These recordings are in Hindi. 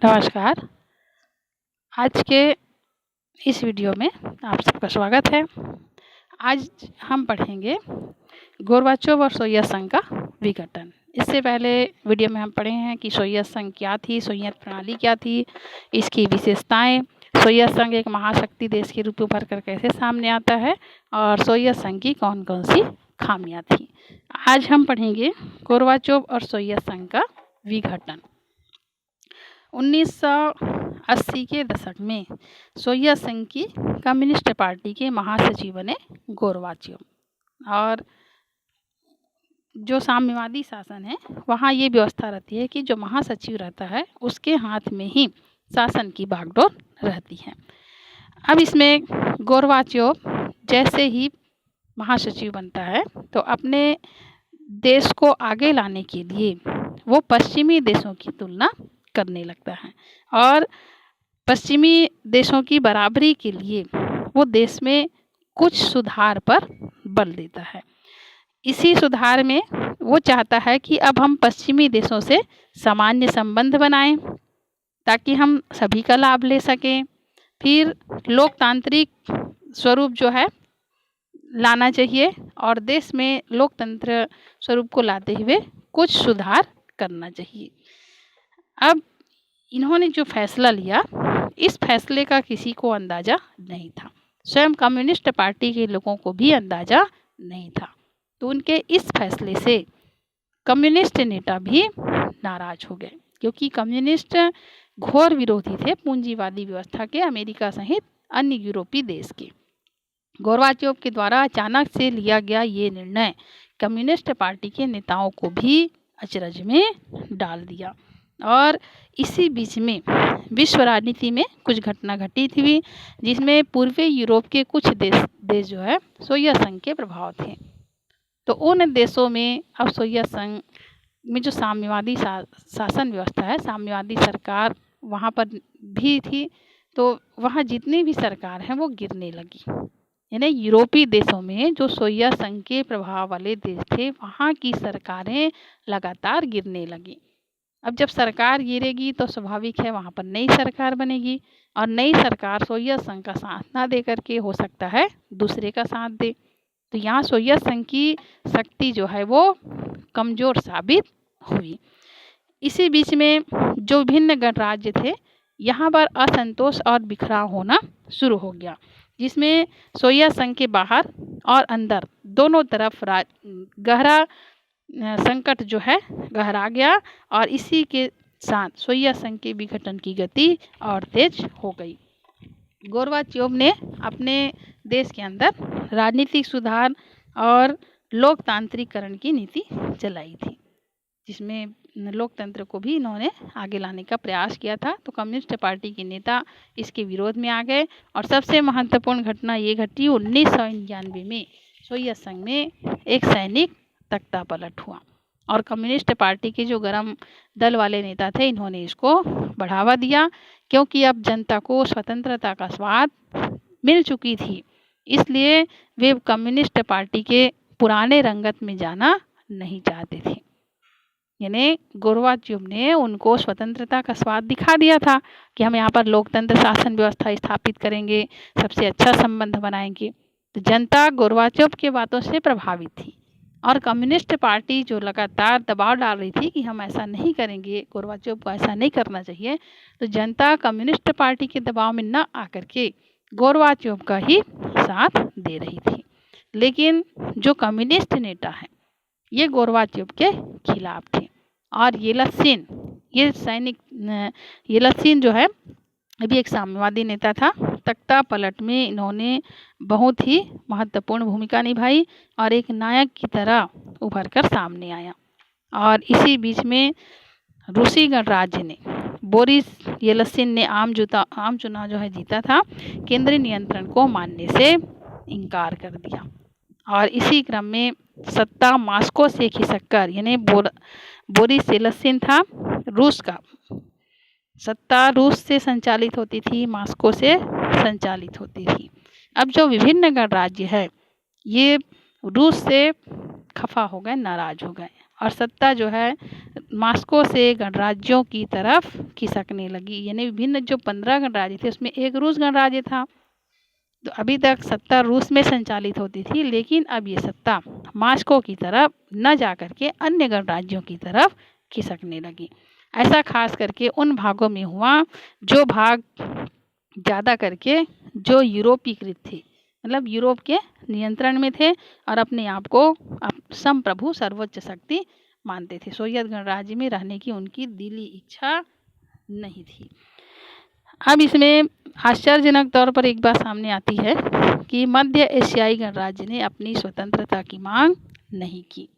नमस्कार। आज के इस वीडियो में आप सबका स्वागत है। आज हम पढ़ेंगे गोर्बाचोव और सोवियत संघ का विघटन। इससे पहले वीडियो में हम पढ़े हैं कि सोवियत संघ क्या थी, सोवियत प्रणाली क्या थी, इसकी विशेषताएं, सोवियत संघ एक महाशक्ति देश के रूप में उभर कर कैसे सामने आता है और सोवियत संघ की कौन कौन सी खामियां थी। आज हम पढ़ेंगे गोर्बाचोव और सोवियत संघ का विघटन। 1980 के दशक में सोवियत संघ की कम्युनिस्ट पार्टी के महासचिव बने गोर्बाचोव। और जो साम्यवादी शासन है वहाँ ये व्यवस्था रहती है कि जो महासचिव रहता है उसके हाथ में ही शासन की बागडोर रहती है। अब इसमें गोर्बाचोव जैसे ही महासचिव बनता है तो अपने देश को आगे लाने के लिए वो पश्चिमी देशों की तुलना करने लगता है और पश्चिमी देशों की बराबरी के लिए वो देश में कुछ सुधार पर बल देता है। इसी सुधार में वो चाहता है कि अब हम पश्चिमी देशों से सामान्य संबंध बनाएं ताकि हम सभी का लाभ ले सकें। फिर लोकतांत्रिक स्वरूप जो है लाना चाहिए और देश में लोकतंत्र स्वरूप को लाते हुए कुछ सुधार करना चाहिए। अब इन्होंने जो फैसला लिया, इस फैसले का किसी को अंदाज़ा नहीं था, स्वयं कम्युनिस्ट पार्टी के लोगों को भी अंदाज़ा नहीं था। तो उनके इस फैसले से कम्युनिस्ट नेता भी नाराज हो गए, क्योंकि कम्युनिस्ट घोर विरोधी थे पूंजीवादी व्यवस्था के, अमेरिका सहित अन्य यूरोपीय देश के। गोर्बाचोव के द्वारा अचानक से लिया गया ये निर्णय कम्युनिस्ट पार्टी के नेताओं को भी अचरज में डाल दिया। और इसी बीच में विश्व राजनीति में कुछ घटना घटी थी जिसमें पूर्वी यूरोप के कुछ देश जो है सोवियत संघ के प्रभाव थे। तो उन देशों में अब सोवियत संघ में जो साम्यवादी शासन व्यवस्था है, साम्यवादी सरकार वहाँ पर भी थी, तो वहाँ जितनी भी सरकार हैं वो गिरने लगी। यानी यूरोपीय देशों में जो सोवियत संघ के प्रभाव वाले देश थे वहाँ की सरकारें लगातार गिरने लगी। अब जब सरकार गिरेगी तो स्वाभाविक है वहाँ पर नई सरकार बनेगी और नई सरकार सोवियत संघ का साथ ना दे करके हो सकता है दूसरे का साथ दे। तो यहाँ सोवियत संघ की शक्ति जो है वो कमज़ोर साबित हुई। इसी बीच में जो विभिन्न गणराज्य थे यहाँ पर असंतोष और बिखराव होना शुरू हो गया, जिसमें सोवियत संघ के बाहर और अंदर दोनों तरफ गहरा संकट जो है गहरा गया और इसी के साथ सोवियत संघ के विघटन की गति और तेज हो गई। गोर्बाचोव ने अपने देश के अंदर राजनीतिक सुधार और लोकतांत्रिकरण की नीति चलाई थी, जिसमें लोकतंत्र को भी इन्होंने आगे लाने का प्रयास किया था। तो कम्युनिस्ट पार्टी के नेता इसके विरोध में आ गए और सबसे महत्वपूर्ण घटना ये घटी 1999 में सोवियत संघ में एक सैनिक तख्ता पलट हुआ और कम्युनिस्ट पार्टी के जो गरम दल वाले नेता थे इन्होंने इसको बढ़ावा दिया, क्योंकि अब जनता को स्वतंत्रता का स्वाद मिल चुकी थी। इसलिए वे कम्युनिस्ट पार्टी के पुराने रंगत में जाना नहीं चाहते थे। यानी गोर्बाचोव ने उनको स्वतंत्रता का स्वाद दिखा दिया था कि हम यहाँ पर लोकतंत्र शासन व्यवस्था स्थापित करेंगे, सबसे अच्छा संबंध बनाएंगे। तो जनता गोर्बाचोव के बातों से प्रभावित थी और कम्युनिस्ट पार्टी जो लगातार दबाव डाल रही थी कि हम ऐसा नहीं करेंगे, गोर्बाचोव को ऐसा नहीं करना चाहिए, तो जनता कम्युनिस्ट पार्टी के दबाव में न आकर के गोर्बाचोव का ही साथ दे रही थी। लेकिन जो कम्युनिस्ट नेता हैं ये गोर्बाचोव के खिलाफ थे और येलत्सिन जो है अभी एक साम्यवादी नेता था। तख्ता पलट में इन्होंने बहुत ही महत्वपूर्ण भूमिका निभाई और एक नायक की तरह उभर कर सामने आया। और इसी बीच में रूसी गणराज्य ने बोरिस येल्त्सिन ने आम चुनाव जो है जीता था, केंद्रीय नियंत्रण को मानने से इनकार कर दिया और इसी क्रम में सत्ता मॉस्को से खिसककर, यानी बोरिस येल्त्सिन था रूस का, सत्ता रूस से संचालित होती थी, मॉस्को से संचालित होती थी। अब जो विभिन्न गणराज्य है ये रूस से खफा हो गए, नाराज हो गए और सत्ता जो है मॉस्को से गणराज्यों की तरफ खिसकने लगी। यानी विभिन्न जो 15 गणराज्य थे उसमें एक रूस गणराज्य था। तो अभी तक सत्ता रूस में संचालित होती थी, लेकिन अब ये सत्ता मॉस्को की तरफ न जा करके अन्य गणराज्यों की तरफ खिसकने लगी। ऐसा खास करके उन भागों में हुआ जो भाग ज़्यादा करके जो यूरोपीकृत थे, मतलब यूरोप के नियंत्रण में थे और अपने आप को संप्रभु सर्वोच्च शक्ति मानते थे। सोवियत गणराज्य में रहने की उनकी दिली इच्छा नहीं थी। अब इसमें आश्चर्यजनक तौर पर एक बात सामने आती है कि मध्य एशियाई गणराज्य ने अपनी स्वतंत्रता की मांग नहीं की।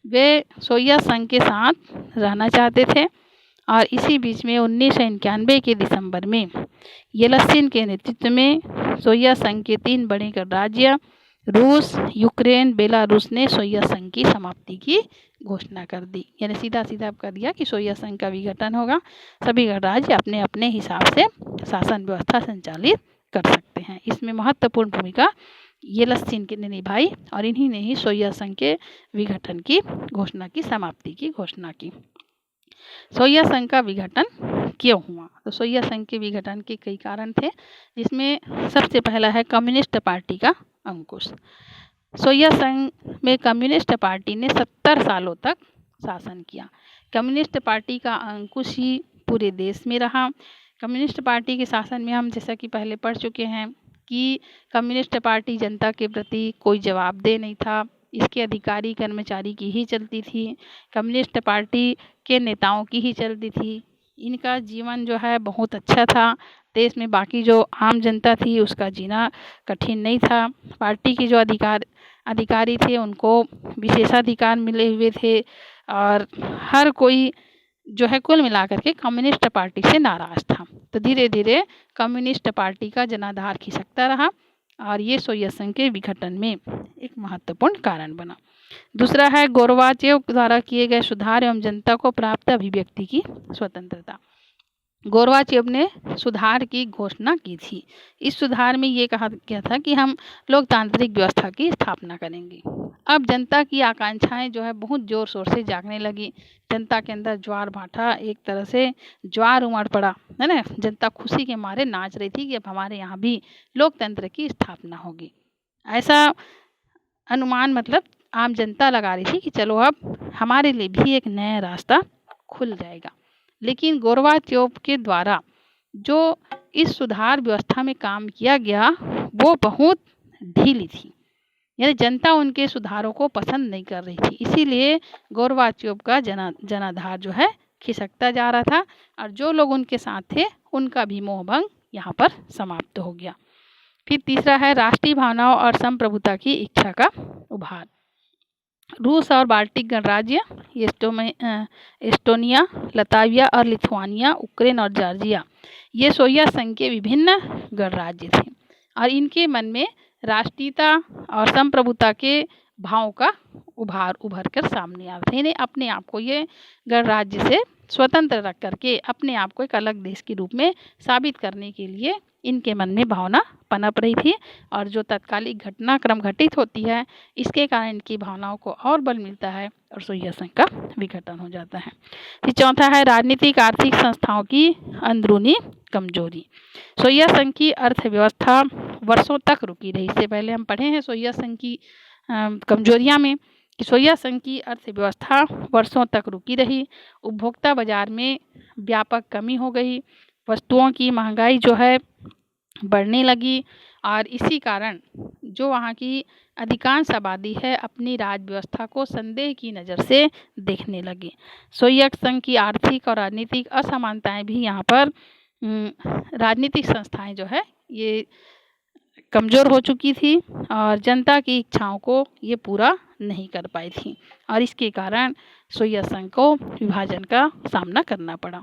वे सोवियत संघ के साथ रहना चाहते थे और इसी बीच में 1991 के दिसंबर में येलत्सिन के नेतृत्व में सोवियत संघ के 3 बड़े गणराज्य रूस, यूक्रेन, बेलारूस ने सोवियत संघ की समाप्ति की घोषणा कर दी। यानी सीधा सीधा कर दिया कि सोवियत संघ का विघटन होगा, सभी गणराज्य अपने अपने हिसाब से शासन व्यवस्था संचालित कर सकते हैं। इसमें महत्वपूर्ण भूमिका येलत्सिन ने निभाई और इन्हीं ने ही सोवियत संघ के विघटन की घोषणा की, समाप्ति की घोषणा की। सोवियत संघ का विघटन क्यों हुआ? तो सोवियत संघ के विघटन के कई कारण थे, जिसमें सबसे पहला है कम्युनिस्ट पार्टी का अंकुश। सोवियत संघ में कम्युनिस्ट पार्टी ने 70 सालों तक शासन किया। कम्युनिस्ट पार्टी का अंकुश ही पूरे देश में रहा। कम्युनिस्ट पार्टी के शासन में हम जैसा कि पहले पढ़ चुके हैं कि कम्युनिस्ट पार्टी जनता के प्रति कोई जवाबदेह नहीं था, इसके अधिकारी कर्मचारी की ही चलती थी, कम्युनिस्ट पार्टी के नेताओं की ही चलती थी। इनका जीवन जो है बहुत अच्छा था, देश में बाकी जो आम जनता थी उसका जीना कठिन नहीं था। पार्टी के जो अधिकारी थे उनको विशेषाधिकार मिले हुए थे और हर कोई जो है कुल मिलाकर के कम्युनिस्ट पार्टी से नाराज था। तो धीरे धीरे कम्युनिस्ट पार्टी का जनाधार खिसकता रहा और ये सोवियत संघ के विघटन में एक महत्वपूर्ण कारण बना। दूसरा है गोरबाचेव द्वारा किए गए सुधार एवं जनता को प्राप्त अभिव्यक्ति की स्वतंत्रता। गोरबाचेव ने सुधार की घोषणा की थी। इस सुधार में ये कहा गया था कि हम लोकतांत्रिक व्यवस्था की स्थापना करेंगे। अब जनता की आकांक्षाएं जो है बहुत जोर शोर से जागने लगी। जनता के अंदर ज्वार भाटा, एक तरह से ज्वार उमड़ पड़ा, है ना। जनता खुशी के मारे नाच रही थी कि अब हमारे यहाँ भी लोकतंत्र की स्थापना होगी। ऐसा अनुमान मतलब आम जनता लगा रही थी कि चलो अब हमारे लिए भी एक नया रास्ता खुल जाएगा। लेकिन गोरबाचेव के द्वारा जो इस सुधार व्यवस्था में काम किया गया वो बहुत ढीली थी, यानी जनता उनके सुधारों को पसंद नहीं कर रही थी। इसीलिए गोरबाचेव का जनाधार जो है खिसकता जा रहा था और जो लोग उनके साथ थे उनका भी मोहभंग यहाँ पर समाप्त हो गया। फिर तीसरा है राष्ट्रीय भावनाओं और संप्रभुता की इच्छा का उभार। रूस और बाल्टिक गणराज्य एस्टोनिया, लताविया और लिथुआनिया, यूक्रेन और जॉर्जिया, ये सोवियत संघ के विभिन्न गणराज्य थे और इनके मन में राष्ट्रीयता और संप्रभुता के भावों का उभर कर सामने आ रहे थे। अपने आप को ये गणराज्य से स्वतंत्र रख करके अपने आप को एक अलग देश के रूप में साबित करने के लिए इनके मन में भावना पनप रही थी और जो तत्कालिक घटनाक्रम घटित होती है इसके कारण इनकी भावनाओं को और बल मिलता है और सोवियत संघ का विघटन हो जाता है। फिर चौथा है राजनीतिक आर्थिक संस्थाओं की अंदरूनी कमजोरी। सोवियत संघ की अर्थव्यवस्था वर्षों तक रुकी रही। इससे पहले हम पढ़े हैं सोवियत संघ की कमजोरियां में कि सोवियत संघ की अर्थव्यवस्था वर्षों तक रुकी रही। उपभोक्ता बाजार में व्यापक कमी हो गई, वस्तुओं की महंगाई जो है बढ़ने लगी और इसी कारण जो वहाँ की अधिकांश आबादी है अपनी राज व्यवस्था को संदेह की नज़र से देखने लगी। सोवियत संघ की आर्थिक और राजनीतिक असमानताएं भी यहाँ पर राजनीतिक संस्थाएं जो है ये कमज़ोर हो चुकी थी और जनता की इच्छाओं को ये पूरा नहीं कर पाई थी और इसके कारण सोवियत संघ को विभाजन का सामना करना पड़ा।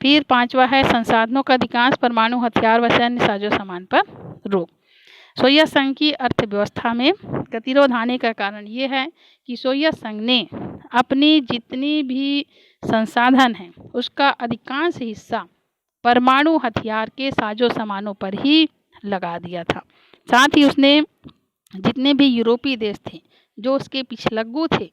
फिर पांचवा है संसाधनों का अधिकांश परमाणु हथियार व सैन्य साजो सामान पर रोक। सोवियत संघ की अर्थव्यवस्था में गतिरोध आने का कारण ये है कि सोवियत संघ ने अपनी जितनी भी संसाधन हैं उसका अधिकांश हिस्सा परमाणु हथियार के साजो सामानों पर ही लगा दिया था। साथ ही उसने जितने भी यूरोपीय देश थे जो उसके पिछलग्गू थे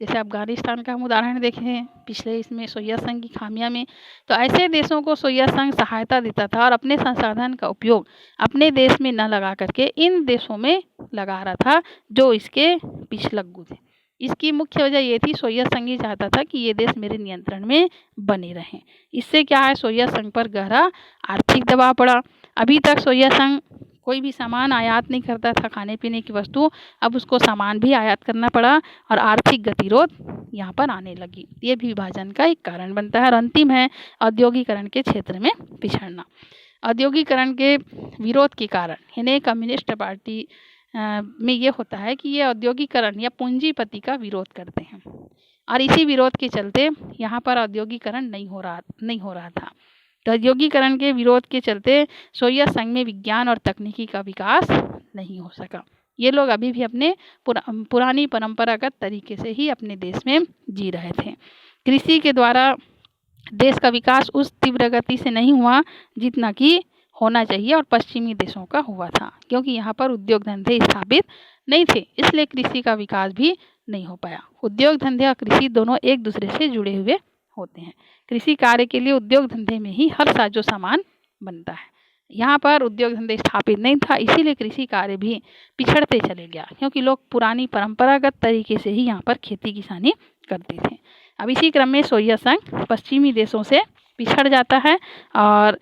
जैसे अफगानिस्तान का हम उदाहरण देखें पिछले इसमें सोवियत संघ की खामियां में, तो ऐसे देशों को सोवियत संघ सहायता देता था और अपने संसाधन का उपयोग अपने देश में न लगा करके इन देशों में लगा रहा था जो इसके पिछलग्गू थे। इसकी मुख्य वजह ये थी, सोवियत संघ ही चाहता था कि ये देश मेरे नियंत्रण में बने रहें। इससे क्या है, सोवियत संघ पर गहरा आर्थिक दबाव पड़ा। अभी तक सोवियत संघ कोई भी सामान आयात नहीं करता था, खाने पीने की वस्तु, अब उसको सामान भी आयात करना पड़ा और आर्थिक गतिरोध यहाँ पर आने लगी। ये भी विभाजन का एक कारण बनता है। और अंतिम है औद्योगिकरण के क्षेत्र में पिछड़ना। औद्योगिकरण के विरोध के कारण यानी कम्युनिस्ट पार्टी में ये होता है कि ये औद्योगिकरण या पूंजीपति का विरोध करते हैं और इसी विरोध के चलते यहाँ पर औद्योगिकरण नहीं हो रहा था। तो औद्योगिकरण के विरोध के चलते सोवियत संघ में विज्ञान और तकनीकी का विकास नहीं हो सका। ये लोग अभी भी अपने पुरानी परंपरागत तरीके से ही अपने देश में जी रहे थे। कृषि के द्वारा देश का विकास उस तीव्र गति से नहीं हुआ जितना कि होना चाहिए और पश्चिमी देशों का हुआ था, क्योंकि यहाँ पर उद्योग धंधे स्थापित नहीं थे, इसलिए कृषि का विकास भी नहीं हो पाया। उद्योग धंधे और कृषि दोनों एक दूसरे से जुड़े हुए होते हैं। कृषि कार्य के लिए उद्योग धंधे में ही हर साजो सामान बनता है। यहाँ पर उद्योग धंधे स्थापित नहीं था, इसीलिए कृषि कार्य भी पिछड़ते चले गया, क्योंकि लोग पुरानी परंपरागत तरीके से ही यहाँ पर खेती किसानी करते थे। अब इसी क्रम में सोवियत संघ पश्चिमी देशों से पिछड़ जाता है और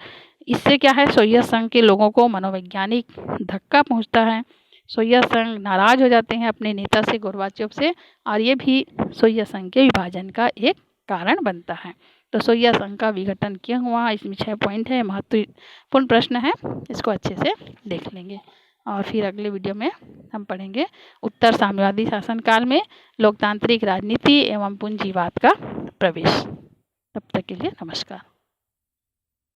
इससे क्या है, सोवियत संघ के लोगों को मनोवैज्ञानिक धक्का पहुंचता है। सोवियत संघ नाराज हो जाते हैं अपने नेता से, गोर्बाचेव से, और ये भी सोवियत संघ के विभाजन का एक कारण बनता है। तो सोवियत संघ का विघटन क्यों हुआ, इसमें 6 पॉइंट है, महत्वपूर्ण प्रश्न है, इसको अच्छे से देख लेंगे। और फिर अगले वीडियो में हम पढ़ेंगे उत्तर साम्यवादी शासनकाल में लोकतांत्रिक राजनीति एवं पूंजीवाद का प्रवेश। तब तक के लिए नमस्कार।